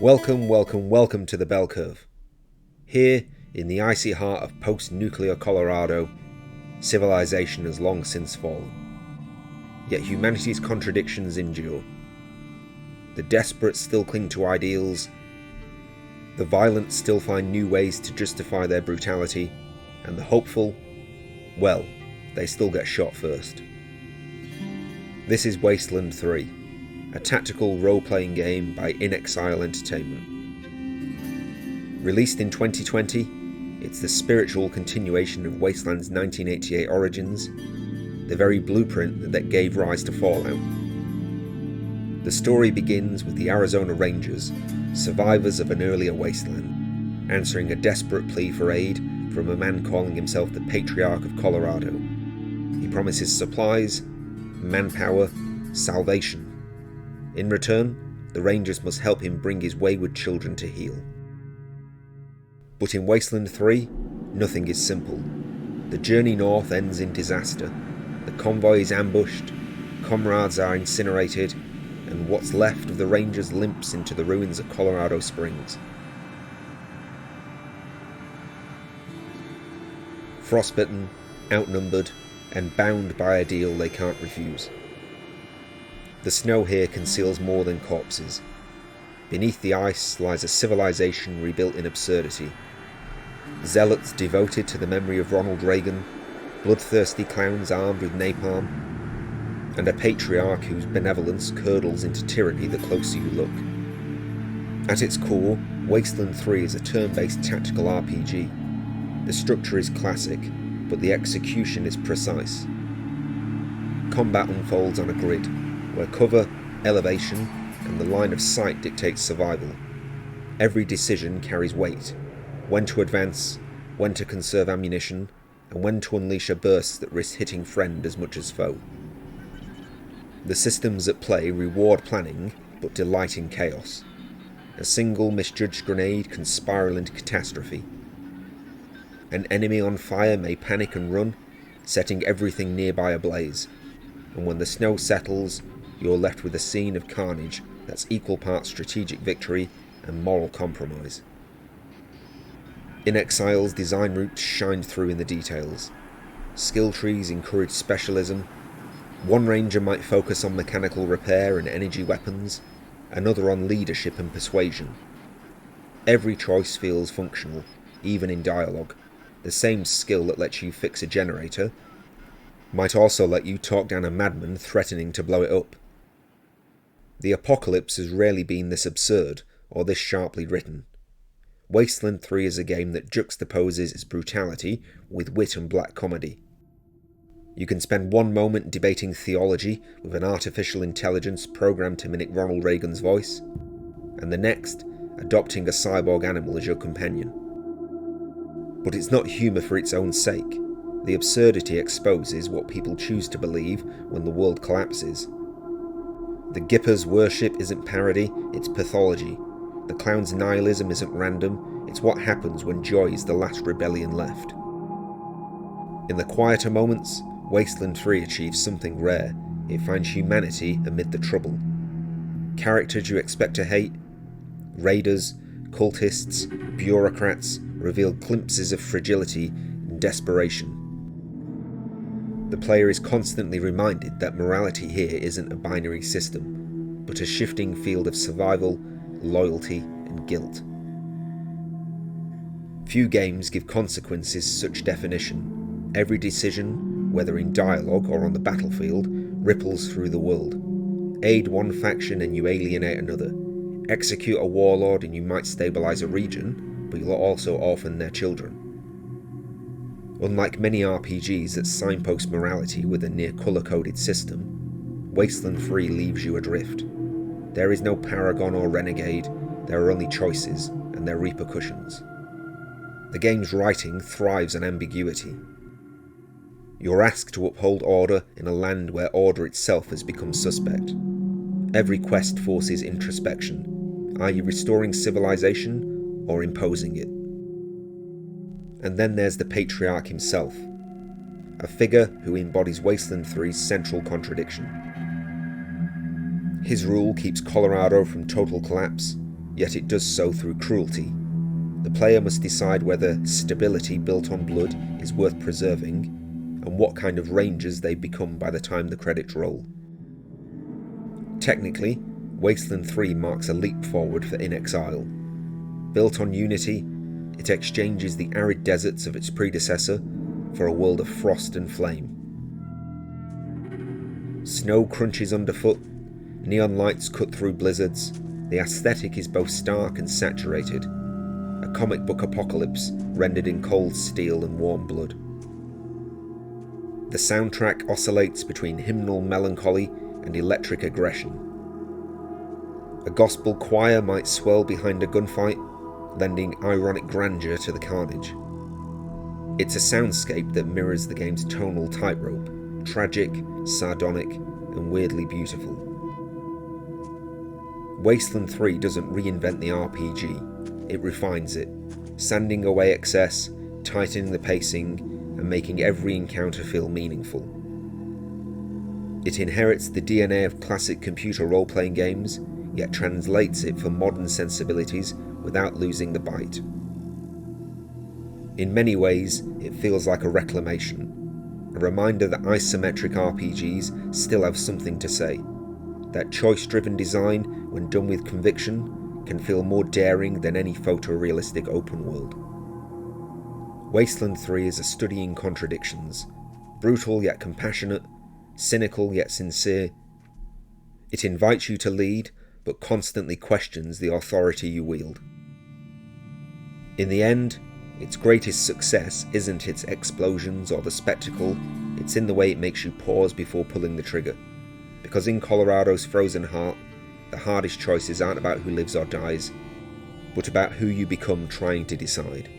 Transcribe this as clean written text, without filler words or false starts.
Welcome to the Bell Curve. Here, in the icy heart of post-nuclear Colorado, civilization has long since fallen. Yet humanity's contradictions endure. The desperate still cling to ideals, the violent still find new ways to justify their brutality, and the hopeful, well, they still get shot first. This is Wasteland 3, a tactical role-playing game by inXile Entertainment. Released in 2020, it's the spiritual continuation of Wasteland's 1988 origins, the very blueprint that gave rise to Fallout. The story begins with the Arizona Rangers, survivors of an earlier Wasteland, answering a desperate plea for aid from a man calling himself the Patriarch of Colorado. He promises supplies, manpower, salvation. In return, the Rangers must help him bring his wayward children to heel. But in Wasteland 3, nothing is simple. The journey north ends in disaster. The convoy is ambushed, comrades are incinerated, and what's left of the Rangers limps into the ruins of Colorado Springs. Frostbitten, outnumbered, and bound by a deal they can't refuse. The snow here conceals more than corpses. Beneath the ice lies a civilization rebuilt in absurdity. Zealots devoted to the memory of Ronald Reagan, bloodthirsty clowns armed with napalm, and a patriarch whose benevolence curdles into tyranny the closer you look. At its core, Wasteland 3 is a turn-based tactical RPG. The structure is classic, but the execution is precise. Combat unfolds on a grid, where cover, elevation, and the line of sight dictates survival. Every decision carries weight: when to advance, when to conserve ammunition, and when to unleash a burst that risks hitting friend as much as foe. The systems at play reward planning, but delight in chaos. A single misjudged grenade can spiral into catastrophe. An enemy on fire may panic and run, setting everything nearby ablaze. And when the snow settles, you're left with a scene of carnage that's equal parts strategic victory and moral compromise. inXile's design roots shine through in the details. Skill trees encourage specialism. One ranger might focus on mechanical repair and energy weapons, another on leadership and persuasion. Every choice feels functional, even in dialogue. The same skill that lets you fix a generator might also let you talk down a madman threatening to blow it up. The apocalypse has rarely been this absurd or this sharply written. Wasteland 3 is a game that juxtaposes its brutality with wit and black comedy. You can spend one moment debating theology with an artificial intelligence programmed to mimic Ronald Reagan's voice, and the next, adopting a cyborg animal as your companion. But it's not humour for its own sake. The absurdity exposes what people choose to believe when the world collapses. The Gipper's worship isn't parody, it's pathology. The clown's nihilism isn't random, it's what happens when joy is the last rebellion left. In the quieter moments, Wasteland 3 achieves something rare. It finds humanity amid the trouble. Characters you expect to hate, raiders, cultists, bureaucrats, reveal glimpses of fragility and desperation. The player is constantly reminded that morality here isn't a binary system, but a shifting field of survival, loyalty, and guilt. Few games give consequences such definition. Every decision, whether in dialogue or on the battlefield, ripples through the world. Aid one faction and you alienate another. Execute a warlord and you might stabilize a region, but you'll also orphan their children. Unlike many RPGs that signpost morality with a near colour-coded system, Wasteland 3 leaves you adrift. There is no paragon or renegade, there are only choices and their repercussions. The game's writing thrives on ambiguity. You're asked to uphold order in a land where order itself has become suspect. Every quest forces introspection. Are you restoring civilization or imposing it? And then there's the Patriarch himself, a figure who embodies Wasteland 3's central contradiction. His rule keeps Colorado from total collapse, yet it does so through cruelty. The player must decide whether stability built on blood is worth preserving, and what kind of rangers they become by the time the credits roll. Technically, Wasteland 3 marks a leap forward for inXile. Built on Unity, it exchanges the arid deserts of its predecessor for a world of frost and flame. Snow crunches underfoot, neon lights cut through blizzards, the aesthetic is both stark and saturated, a comic book apocalypse rendered in cold steel and warm blood. The soundtrack oscillates between hymnal melancholy and electric aggression. A gospel choir might swell behind a gunfight, lending ironic grandeur to the carnage. It's a soundscape that mirrors the game's tonal tightrope, tragic, sardonic, and weirdly beautiful. Wasteland 3 doesn't reinvent the RPG, it refines it, sanding away excess, tightening the pacing, and making every encounter feel meaningful. It inherits the DNA of classic computer role-playing games, yet translates it for modern sensibilities without losing the bite. In many ways, it feels like a reclamation, a reminder that isometric RPGs still have something to say, that choice-driven design, when done with conviction, can feel more daring than any photorealistic open world. Wasteland 3 is a study in contradictions, brutal yet compassionate, cynical yet sincere. It invites you to lead, but constantly questions the authority you wield. In the end, its greatest success isn't its explosions or the spectacle, it's in the way it makes you pause before pulling the trigger. Because in Colorado's frozen heart, the hardest choices aren't about who lives or dies, but about who you become trying to decide.